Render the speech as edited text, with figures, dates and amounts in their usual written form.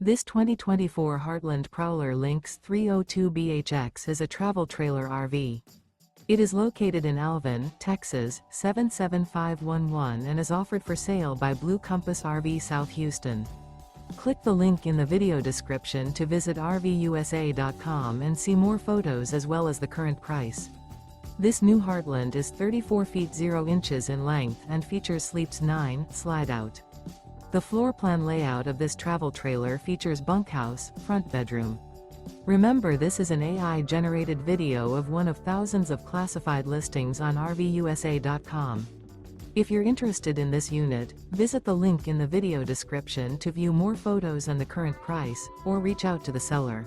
This 2024 Heartland Prowler Lynx 302BHX is a travel trailer RV. It is located in Alvin, Texas, 77511 and is offered for sale by Blue Compass RV South Houston. Click the link in the video description to visit RVUSA.com and see more photos as well as the current price. This new Heartland is 34 feet 0 inches in length and features Sleeps 9 Slideout. The floor plan layout of this travel trailer features bunkhouse, front bedroom. Remember, this is an AI-generated video of one of thousands of classified listings on RVUSA.com. If you're interested in this unit, visit the link in the video description to view more photos and the current price, or reach out to the seller.